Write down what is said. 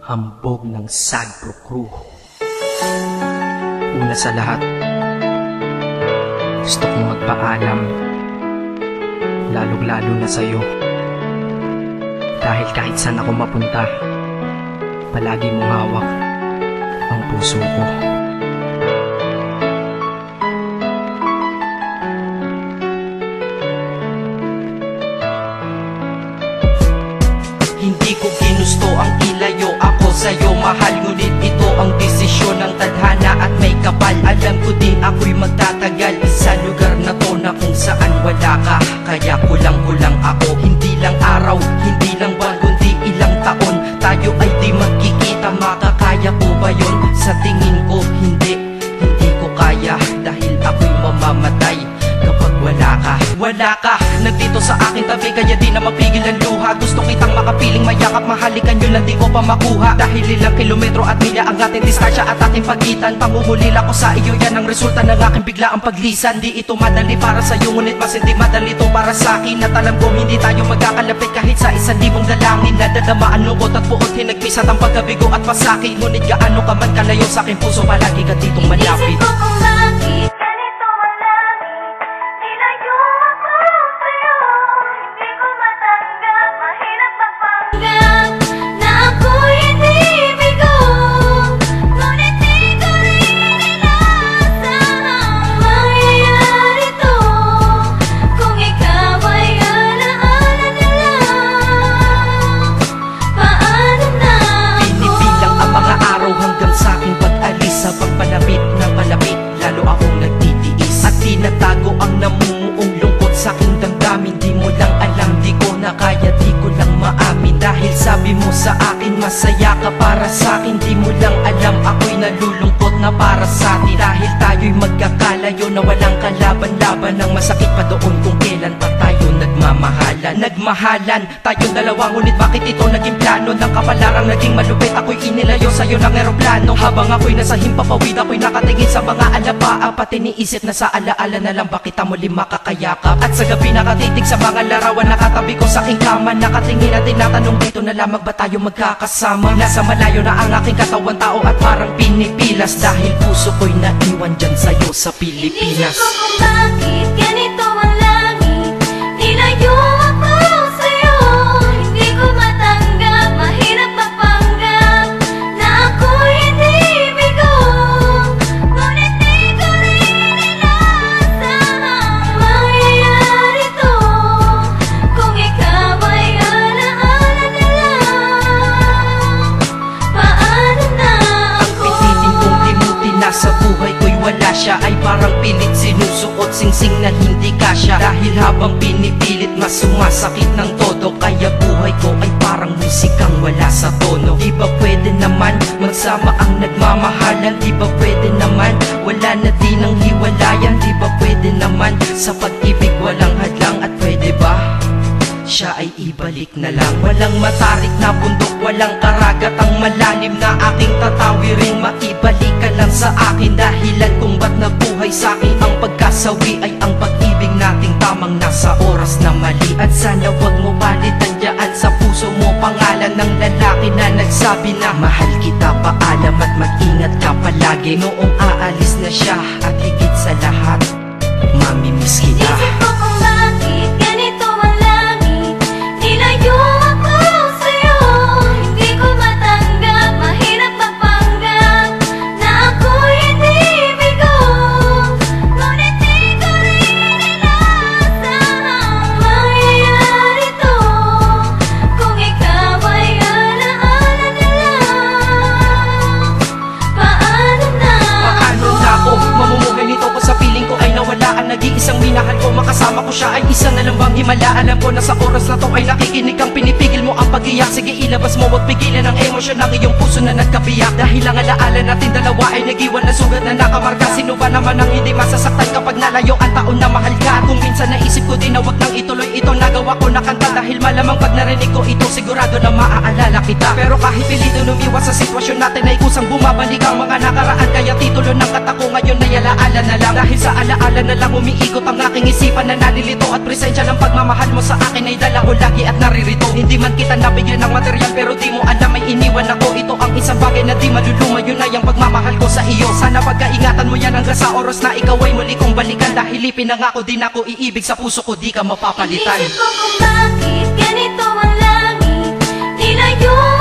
hambog ng Sagpro Crew. Una sa lahat, gusto kong magpaalam, lalong-lalo na sa'yo. Dahil kahit saan ako mapunta, palagi mong hawak ang puso ko. Hindi ko ginusto ang ilayo ako sa'yo, mahal. Ngunit ito ang desisyon ng tadhana at may kapal. Alam ko di ako'y magtatagal sa lugar na to na kung saan wala ka. Kaya kulang-kulang ako, hindi lang araw, hindi lang buwan, kundi ilang taon. Tayo ay di magkikita, makakaya ko ba yun? Sa tingin ko hindi ko kaya. Dahil ako'y mamamatay kapag wala ka. Wala ka, nandito sa aking tabi, kaya di na mapigil ang luha. Gusto kitang makapiling, mayakap, mahalikan yun lang di ko pa makuha. Dahil ilang kilometro at milya ang ating distansya at ating pagitan. Pangungulila ko sa iyo, yan ang resulta ng aking biglaang paglisan. Di ito madali para sa'yo, ngunit mas hindi madali ito para sa'kin. At alam ko hindi tayo magkakalapit kahit sa 1,000 dalangin. Nadadama ang lungkot at puot, hinagpisat ang pagkabigo at pasakit. Ngunit gaano ka man kalayo sa aking puso, palagi ka ditong malapit. Inisip ko kung bakit ganito ang langit. Nilayo ako sa'yo, hindi ko matanggap, mahirap magpanggap na ako'y hindi bigo. Ngunit di ko rin inaasahang mangyayari to. Kung ikaw ay alaala na lang, paano na ako? Pinipilang ang mga araw hanggang sa aking pag-alis. Habang palapit na palapit, lalo akong nagtitiis. At tinatago ang namumuong lungkot sa aking damdamin. Di mo lang alam, di ko na kaya, di ko lang maamin. Dahil sabi mo sa akin, masaya ka para sa akin. Di mo lang alam, ako'y nalulungkot na para sa atin. Dahil tayo'y magkakalayo na walang kalaban-laban. Ang masakit pa doon kung kailan pa tayo nagmamahalan. Nagmahalan tayong dalawa, ngunit bakit ito naging plano? Ng kapalarang naging malupit, ako'y inilayo sa'yo ng eroplano. Habang ako'y nasa himpapawid, ako'y nakatingin sa mga alapaa. Pati niisip na sa alaala na lang ba kita muli makakayakap. At sa gabi nakatitig sa mga larawan, nakatabi ko sa aking kama. Nakatingin at tinatanong, dito na lamang ba tayo magkakasama? Nasa malayo na ang aking katawan, tao at parang pinipilas. Dahil puso ko'y naiwan dyan sa'yo sa Pilipinas. Inisip ko kung bakit ganito ang langit. Nilayo ako sa'yo, hindi ko matanggap, mahirap magpanggap na ako'y hindi bigo. Ngunit di ko rin inaasahang mangyayari to. Kung ikaw ay alaala na lang, paano na ako? Pinitin kong limutin na sa buhay ko'y wala siya. Ay parang pilit sinusuot, singsing na hindi kasya. Dahil habang pinipilit, mas sumasakit ng todo. Kaya buhay ko ay parang musikang wala sa tono. Di ba pwede naman magsama ang nagmamahalan? Di ba pwede naman wala na din ang hiwalayan? Di ba pwede naman sa pag-ibig walang hadlang? At pwede ba siya ay ibalik na lang? Walang matarik na bundok, walang karagat ang malalim na aking tatawirin. Maibalik ka lang sa akin, dahilan kung ba't nabuhay sa akin ang pagkasawi ay ang pag-ibig nating tamang nasa oras na mali. At sana wag mo palitan dyan sa puso mo pangalan ng lalaki na nagsabi na mahal kita, paalam at mag-ingat ka palagi. Noong aalis na siya at higit sa lahat, mamimiss kita. Inisip ko kung bakit ganito ang langit. Nilayo ako sa'yo, hindi ko matanggap, mahirap magpanggap na ako'y hindi bigo. Ngunit di ko rin inaasahang mangyayari to. Kung ikaw ay alaala na lang, paano na Paano na ako mamumuhay nito ko sa piling ko ay nawala ang nag-iisang minahal ko? Makasama ko siya ay isa na lang bang himala? Alam ko na sa oras na to ay nakikinig kang pinipigil mo ang pag-iyak. Sige ilabas mo, wag pigilan ang emosyon ng iyong puso na nagkabiyak. Dahil ang alaala natin dalawa ay nag-iwan na sugat na nakamarka. Sino ba naman ang hindi masasaktan kapag nalayo ang taon na mahal ka. Kung minsan naisip ko din na wag nang ituloy ito, nagawa ko na kanta dahil malamang pag narinig ko ito sigurado na maaalala kita. Pero kahit pilito lumiwas sa sitwasyon natin ay kusang bumabalik ang mga nakaraan, kaya titulo ng kata ko ngayon ay alaala na lang. Dahil sa alaala na lang umiikot ang aking isipan na nalilito, at presensya ng pagmamahal mo sa akin ay dala ko lagi at naririto. Hindi man kita nabigyan ng material pero di mo alam ay iniwan ako. Ito ang isang bagay na di maluluma, yun ay ang pagmamahal ko sa iyo. Sana pagkaingatan mo yan hanggang sa oras na ikaw ay muli kong balikan, dahil ipinangako din ako iibig sa puso ko, di ka mapapalitan. Inisip ko kung bakit ganito ang langit, nilayo